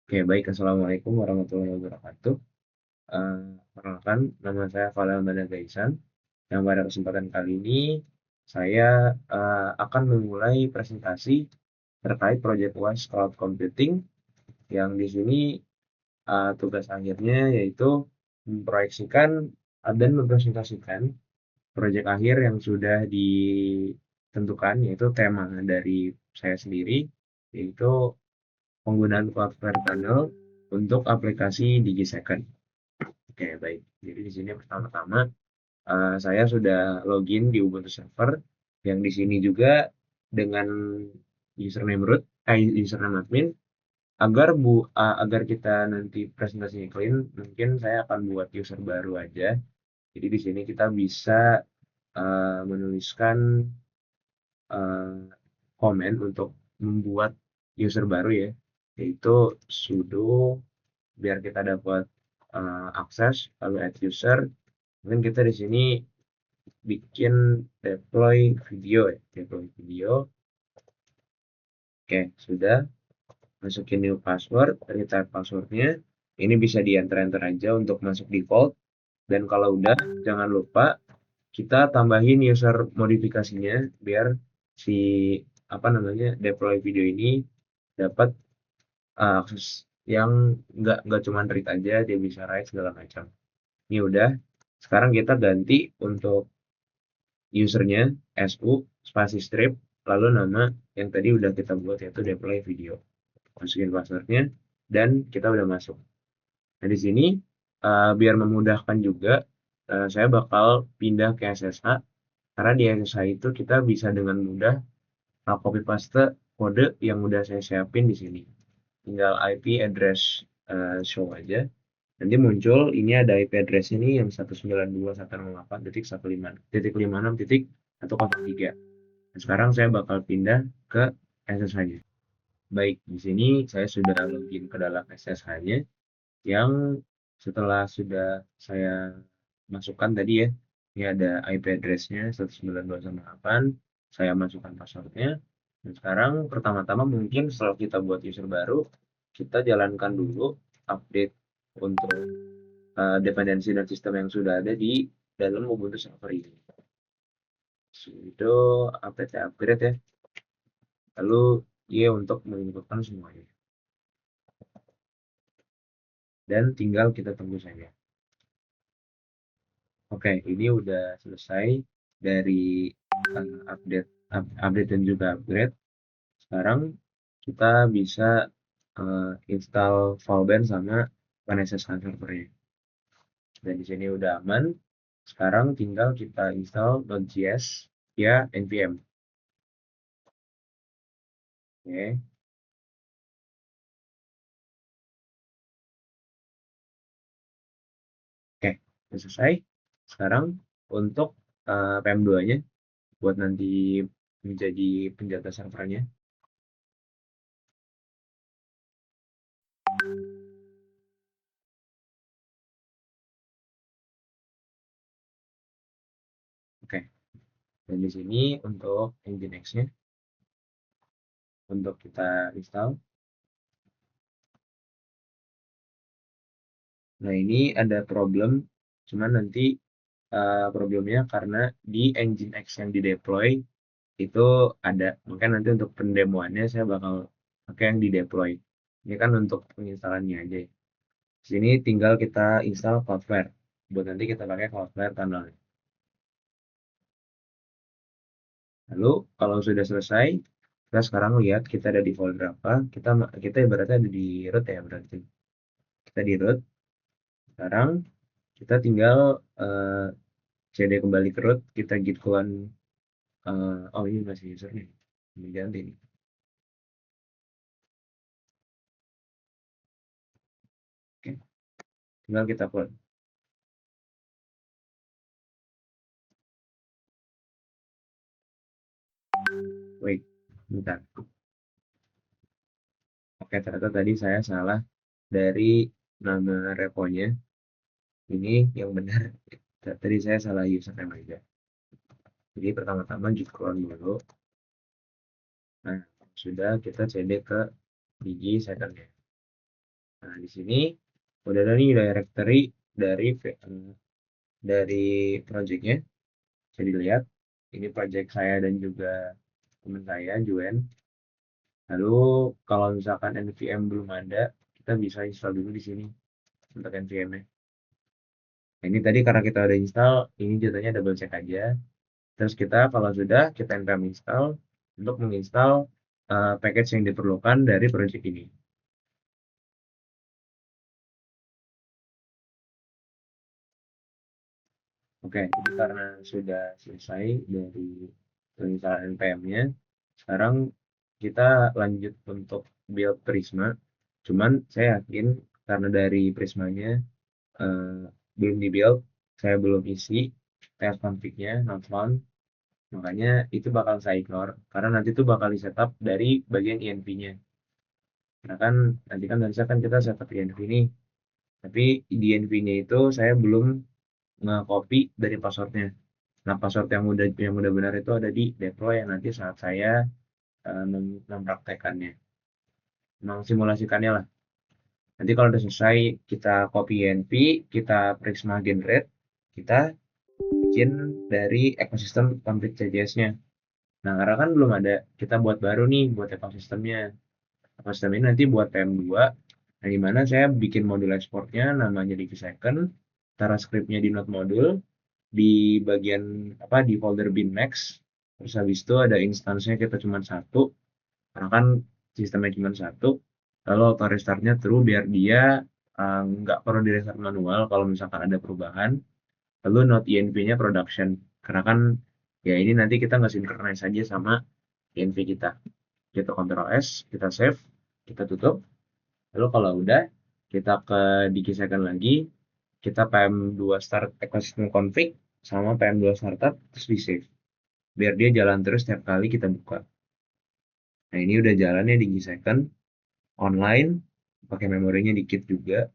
Oke, baik. Assalamualaikum warahmatullahi wabarakatuh. Perkenalkan, nama saya Fadel Gaisan. Yang pada kesempatan kali ini, saya akan memulai presentasi terkait Project Wise Cloud Computing, yang di sini tugas akhirnya yaitu memproyeksikan dan mempresentasikan proyek akhir yang sudah ditentukan, yaitu tema dari saya sendiri, yaitu penggunaan Cloudflare Tunnel untuk aplikasi DigiSecond. Oke, baik. Jadi di sini pertama-tama saya sudah login di Ubuntu Server, yang di sini juga dengan username root, username admin. Agar kita nanti presentasinya clean, mungkin saya akan buat user baru aja. Jadi di sini kita bisa menuliskan komen untuk membuat user baru ya, yaitu sudo biar kita dapat akses, lalu add user. Mungkin kita di sini bikin deploy video ya, deploy video. Oke, sudah. Masukin new password, retype passwordnya. Ini bisa di enter aja untuk masuk default. Dan kalau udah, jangan lupa kita tambahin user modifikasinya biar si deploy video ini dapat akses yang nggak cuma read aja, dia bisa write segala macam. Ini udah. Sekarang kita ganti untuk usernya su spasi strip lalu nama yang tadi udah kita buat, yaitu deploy video. Masukin passwordnya dan kita udah masuk. Nah di sini biar memudahkan juga, saya bakal pindah ke SSH, karena di SSH itu kita bisa dengan mudah copy paste kode yang udah saya siapin di sini. Tinggal IP address show aja. Nanti muncul ini ada IP address ini yang 192.168.156.103. Nah, sekarang saya bakal pindah ke SSH-nya. Baik, di sini saya sudah login ke dalam SSH-nya, yang setelah sudah saya masukkan tadi ya, ini ada IP address-nya 192.168, saya masukkan password-nya. Dan sekarang pertama-tama mungkin setelah kita buat user baru, kita jalankan dulu update untuk dependensi dan sistem yang sudah ada di dalam Ubuntu server ini. Sudo apt upgrade ya, lalu dia untuk menginputkan semuanya, dan tinggal kita tunggu saja. Oke, ini udah selesai dari update dan juga upgrade. Sekarang kita bisa install Fallback sama OneSSH servernya. Dan di sini udah aman. Sekarang tinggal kita install Node.js via npm. Oke. Oke, udah selesai. Sekarang untuk PM2-nya buat nanti menjadi penjaga servernya. Oke. Dan di sini untuk Nginx-nya untuk kita install. Nah, ini ada problem, cuman nanti problemnya karena di Nginx yang di deploy itu ada. Maka nanti untuk pendemoannya saya bakal pakai yang di deploy. Ini kan untuk penginstalannya aja. Di sini tinggal kita install Cloudflare. Buat nanti kita pakai Cloudflare tunnel. Lalu kalau sudah selesai, kita sekarang lihat kita ada di folder apa. Kita ibaratnya ada di root ya berarti. Kita di root. Sekarang kita tinggal cd kembali ke root, kita git clone. Oh ini masih usernya, ini ganti nih. Oke, tinggal kita clone. Wait, bentar. Oke, ternyata tadi saya salah dari nama reponya. Ini yang benar. Tadi saya salah username aja. Jadi pertama-tama git clone dulu. Nah, sudah kita cd ke DigiSecond ya. Nah, di sini udah ada nih directory dari projectnya. Bisa dilihat, ini project saya dan juga teman saya, Juen. Lalu kalau misalkan NVM belum ada, kita bisa install dulu di sini untuk NVM-nya. Nah, ini tadi karena kita udah install, ini jatuhnya double check aja. Terus kita kalau sudah, kita npm install untuk menginstal package yang diperlukan dari project ini. Oke, ini karena sudah selesai dari penginstalan npm-nya, sekarang kita lanjut untuk build Prisma. Cuman saya yakin karena dari Prismanya eh, belum di-build, saya belum isi test config-nya, not found, makanya itu bakal saya ignore karena nanti itu bakal di setup dari bagian INV-nya. Nah kan nanti kan harusnya kan kita setup INV nih, tapi di INV-nya itu saya belum nge-copy dari passwordnya. Nah password yang udah benar itu ada di deploy yang nanti saat saya mempraktekannya, simulasikannya lah. Nanti kalau udah selesai kita copy INV, kita Prisma generate, kita bikin dari ekosistem config CJS-nya. Nah, karena kan belum ada, kita buat baru nih buat ekosistemnya. Ekosistem ini nanti buat PM2, nah di mana saya bikin modul ekspornya namanya DiviSecond, taruh scriptnya di node modul, di bagian apa di folder binmax, terus habis itu ada instansinya kita cuma satu, karena kan sistemnya cuma satu, lalu auto restartnya true biar dia nggak perlu di restart manual kalau misalkan ada perubahan. Lalu node INV-nya production, karena kan ya ini nanti kita nggak synchronize aja sama INV kita. Kita Ctrl S, kita save, kita tutup. Lalu kalau udah, kita ke dikisakan lagi, kita PM2 start ecosystem config sama PM2 startup terus di save. Biar dia jalan terus setiap kali kita buka. Nah, ini udah jalannya di second online, pakai memorinya dikit juga.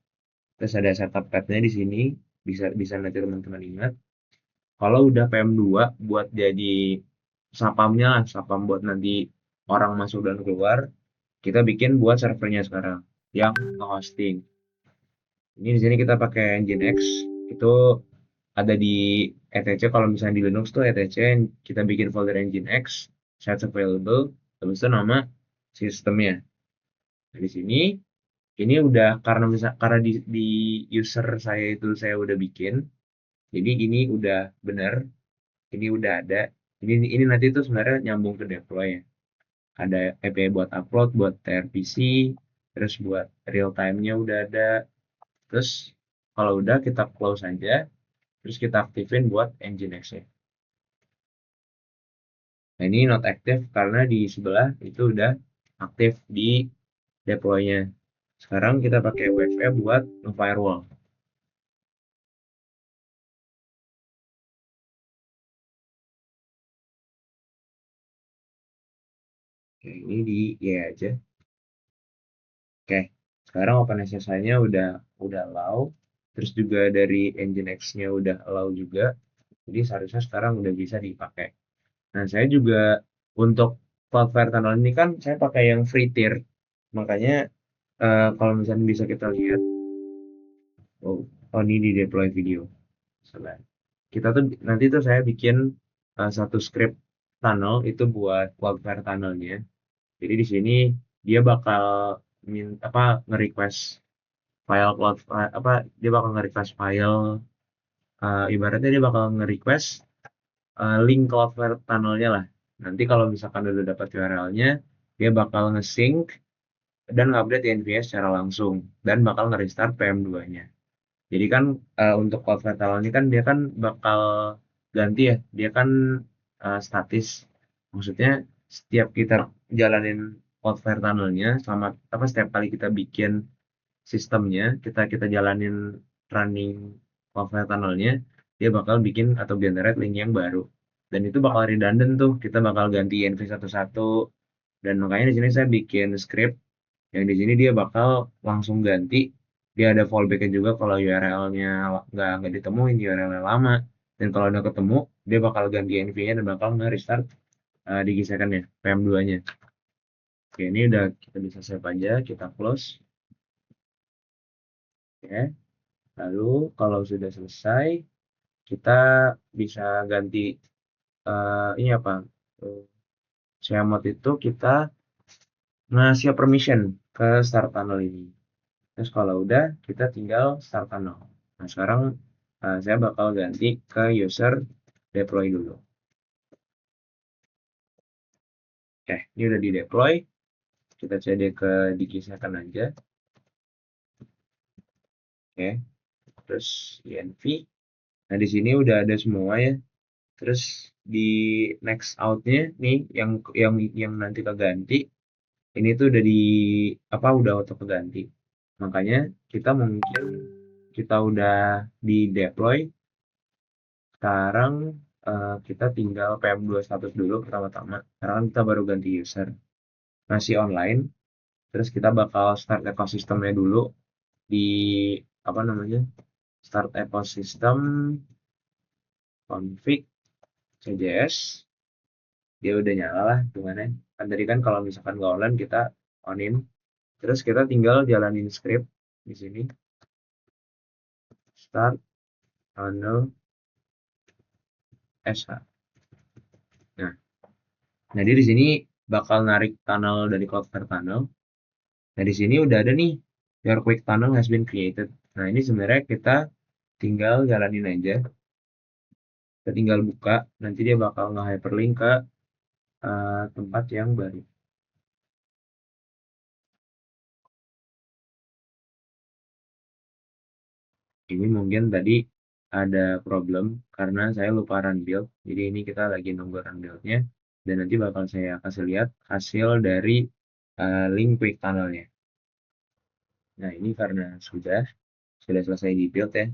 Terus ada setup path-nya di sini, bisa bisa nanti teman-teman ingat. Kalau udah PM2 buat jadi sapamnya lah, sapam buat nanti orang masuk dan keluar, kita bikin buat servernya sekarang yang hosting. Ini di sini kita pakai Nginx, itu ada di etc. Kalau misalnya di Linux tuh etc. Kita bikin folder Nginx, sets available, terus itu nama sistemnya. Nah, di sini ini udah karena di user saya itu saya udah bikin, jadi ini udah benar, ini udah ada. Ini nanti itu sebenarnya nyambung ke deploy ya. Ada API buat upload, buat TRPC, terus buat real time-nya udah ada. Terus kalau udah kita close aja, terus kita aktifin buat Nginx-nya. Nah ini not active karena di sebelah itu udah aktif di deploy-nya. Sekarang kita pakai WFA buat firewall. Oke, ini di Y aja. Oke, sekarang OpenSSH-nya udah allow, terus juga dari Nginx-nya udah allow juga. Jadi seharusnya sekarang udah bisa dipakai. Nah, saya juga untuk Cloudflare Tunnel ini kan saya pakai yang free tier. Makanya kalau misalnya bisa kita lihat, oh, oh ini di deploy video. Sebentar. Kita tuh nanti tuh saya bikin satu script tunnel itu buat Cloudflare tunnelnya. Jadi di sini dia bakal apa nge-request file cloud apa dia bakal nge-request file ibaratnya dia bakal nge-request link Cloudflare tunnelnya lah. Nanti kalau misalkan udah dapat URL-nya, dia bakal nge-sync dan update INVS secara langsung dan bakal nge-restart PM2-nya. Jadi kan untuk Cloudflare tunnel ini kan dia kan bakal ganti ya, dia kan statis. Maksudnya setiap kita jalanin Cloudflare tunnelnya, sama apa setiap kali kita bikin sistemnya, kita jalanin running Cloudflare tunnelnya, dia bakal bikin atau generate link yang baru. Dan itu bakal redundant tuh, kita bakal ganti INV satu-satu. Dan makanya di sini saya bikin script yang di sini dia bakal langsung ganti. Dia ada fallback juga kalau URL-nya nggak ditemuin URL-nya lama. Dan kalau udah ketemu, dia bakal ganti INV-nya dan bakal nge-restart digeserkan ya PM2-nya. Oke, ini udah kita bisa save aja, kita close. Oke, lalu kalau sudah selesai, kita bisa ganti ini apa? eh, Share mode itu kita ngasih permission ke start tunnel ini. Terus kalau udah, kita tinggal start tunnel. Nah, sekarang saya bakal ganti ke user deploy dulu. Oke, ini udah di deploy. Kita cd ke digi-second aja. Oke, terus env. Nah, di sini udah ada semua ya. Terus di next out-nya nih yang nanti keganti, ini tuh udah di apa udah auto keganti. Makanya kita mungkin kita udah di deploy. Sekarang kita tinggal PM2 status dulu pertama-tama. Karena kan kita baru ganti user. Masih online. Terus kita bakal start ekosistemnya dulu di apa namanya? Start ekosistem config CJS. Dia udah nyala lah gimana. Kan tadi kan kalau misalkan nggak online kita onin. Terus kita tinggal jalanin script di sini. Start tunnel SH. Nah, jadi di sini bakal narik tunnel dari Cloudflare tunnel. Nah, di sini udah ada nih, your quick tunnel has been created. Nah, ini sebenarnya kita tinggal jalanin aja. Kita tinggal buka, nanti dia bakal nge-hyperlink ke tempat yang baru. Ini mungkin tadi ada problem karena saya lupa run build. Jadi ini kita lagi nunggu run build-nya. Dan nanti bakal saya kasih lihat hasil dari link quick tunnel-nya. Nah, ini karena sudah selesai di build ya.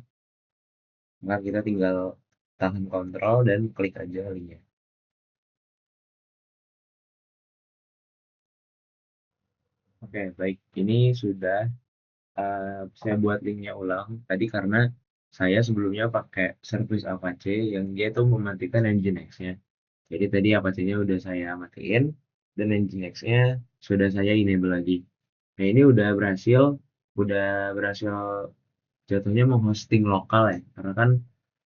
Maka kita tinggal tahan kontrol dan klik aja linknya. Oke, baik. Ini sudah saya buat linknya ulang. Tadi karena saya sebelumnya pakai service Apache yang dia itu mematikan Nginx-nya. Jadi tadi Apache-nya udah saya matiin dan Nginx-nya sudah saya enable lagi. Nah, ini udah berhasil jatuhnya menghosting lokal ya. Karena kan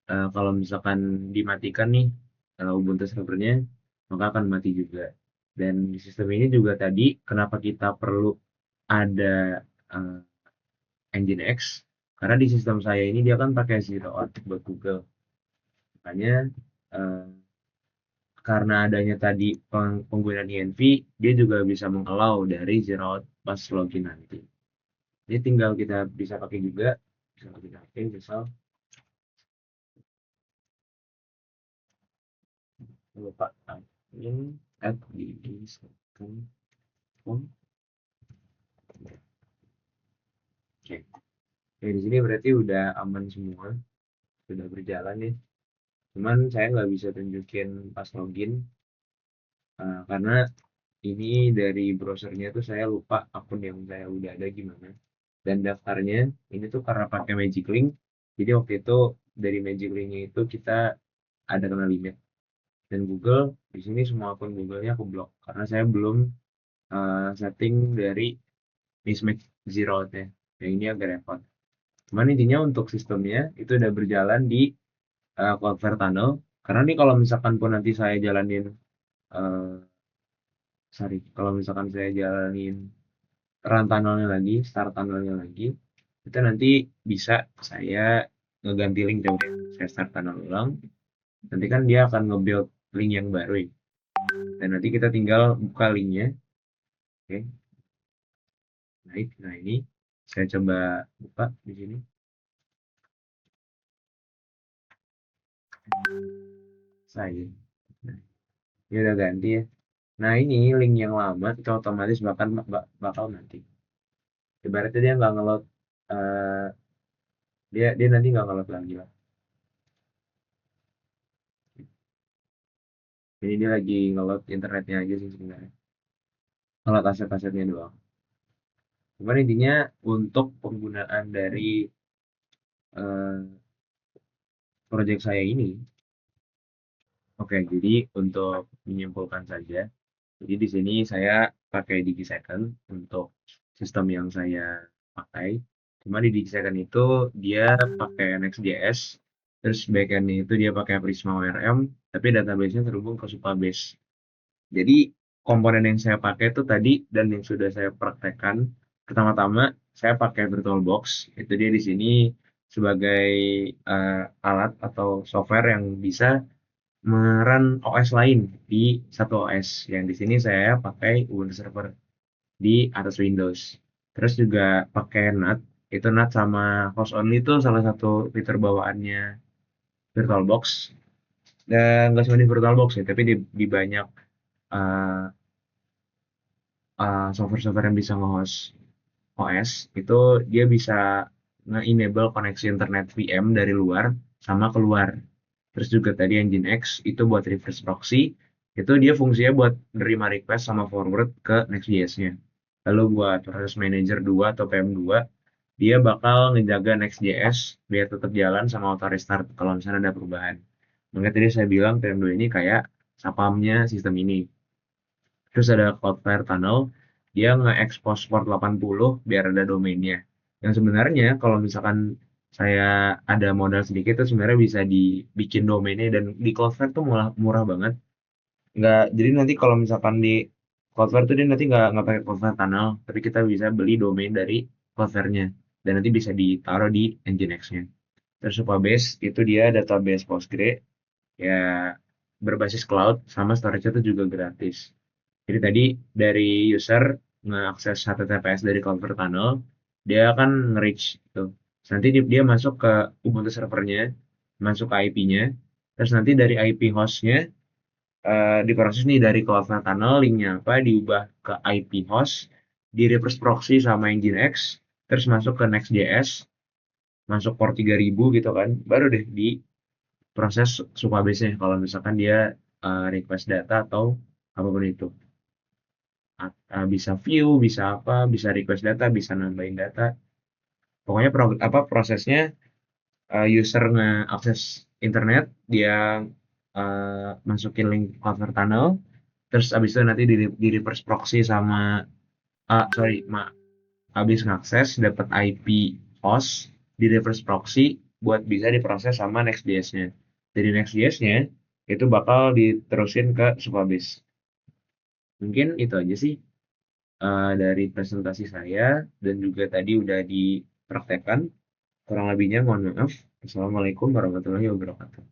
kalau misalkan dimatikan nih Ubuntu servernya, maka akan mati juga. Dan di sistem ini juga tadi, kenapa kita perlu ada uh, Nginx? Karena di sistem saya ini dia kan pakai Zero Out buat Google. Makanya uh, karena adanya tadi penggunaan env, dia juga bisa mengallow dari Zero Out pas login nanti. Ini tinggal kita bisa pakai juga, bisa kita pakai misal lupa admin at digi.com. Oke, di sini berarti udah aman semua, sudah berjalan ya. Cuman saya nggak bisa tunjukin pas login karena ini dari browsernya tuh saya lupa akun yang saya udah ada gimana. Dan daftarnya ini tuh karena pakai Magic Link. Jadi waktu itu dari Magic Link-nya itu kita ada kena limit. Dan Google di sini semua akun Google-nya aku blok karena saya belum setting dari mismatch zero nya. Yang ini agak repot. Cuman intinya untuk sistemnya itu udah berjalan di Cloudflare Tunnel. Karena nih kalau misalkan pun nanti saya jalanin, uh, sorry, kalau misalkan saya jalanin run tunnelnya lagi, start tunnelnya lagi, itu nanti bisa saya ngeganti link coba. Saya start tunnel ulang, nanti kan dia akan nge-build link yang baru ya. Dan nanti kita tinggal buka linknya. Oke, naik. Nah ini saya coba buka di sini. Saya. Nah, ini udah ganti ya. Nah ini link yang lama itu otomatis bakal nanti. Ibaratnya dia nggak ngeload, eh, dia dia nanti nggak ngeload lagi lah. Ini dia lagi ngeload internetnya aja sih sebenarnya. Ngeload aset-asetnya doang. Cuman intinya untuk penggunaan dari eh, project saya ini, oke, jadi untuk menyimpulkan saja, jadi di sini saya pakai DigiSecond untuk sistem yang saya pakai. Cuma di DigSecond itu dia pakai Next.js, terus backend-nya itu dia pakai Prisma ORM, tapi database-nya terhubung ke Supabase. Jadi komponen yang saya pakai itu tadi dan yang sudah saya praktekkan, pertama-tama saya pakai VirtualBox. Itu dia di sini sebagai alat atau software yang bisa merun OS lain di satu OS. Yang di sini saya pakai Ubuntu Server di atas Windows. Terus juga pakai NAT. Itu NAT sama host only itu salah satu fitur bawaannya VirtualBox. Dan nggak cuma di VirtualBox ya, tapi di banyak uh, software-software yang bisa nge-host OS itu dia bisa nge-enable koneksi internet VM dari luar sama keluar. Terus juga tadi Nginx itu buat reverse proxy, itu dia fungsinya buat nerima request sama forward ke Next.js-nya. Lalu buat proses manager 2 atau PM2, dia bakal ngejaga Next.js biar tetap jalan sama auto restart kalau misalnya ada perubahan. Makanya tadi saya bilang PM2 ini kayak sapamnya sistem ini. Terus ada Cloudflare Tunnel, dia nge-expose port 80 biar ada domainnya. Yang sebenarnya kalau misalkan saya ada modal sedikit itu sebenarnya bisa dibikin domainnya dan di Cloudflare tuh murah, murah banget. Nggak, jadi nanti kalau misalkan di Cloudflare tuh dia nanti nggak pakai Cloudflare Tunnel, tapi kita bisa beli domain dari Cloudflare-nya dan nanti bisa ditaruh di Nginx-nya. Terus Supabase itu dia database Postgre ya berbasis cloud sama storage-nya itu juga gratis. Jadi tadi dari user nge-akses HTTPS dari Cloudflare Tunnel, dia akan nge-reach gitu. Terus nanti dia masuk ke Ubuntu servernya, masuk ke IP-nya, terus nanti dari IP host-nya diproses nih dari Cloudflare Tunnel, linknya apa, diubah ke IP host, di reverse proxy sama Nginx, terus masuk ke Next.js, masuk port 3000 gitu kan, baru deh di proses Supabase-nya kalau misalkan dia request data atau apapun itu. Bisa view, bisa apa, bisa request data, bisa nambahin data. Pokoknya prosesnya user nge-akses internet, dia masukin link Cloudflare Tunnel, terus abis itu nanti di reverse proxy sama abis ngakses dapat IP host di reverse proxy buat bisa diproses sama Next.js-nya. Dari Next.js-nya itu bakal diterusin ke Supabase. Mungkin itu aja sih dari presentasi saya dan juga tadi udah dipraktekkan. Kurang lebihnya mohon maaf. Assalamualaikum warahmatullahi wabarakatuh.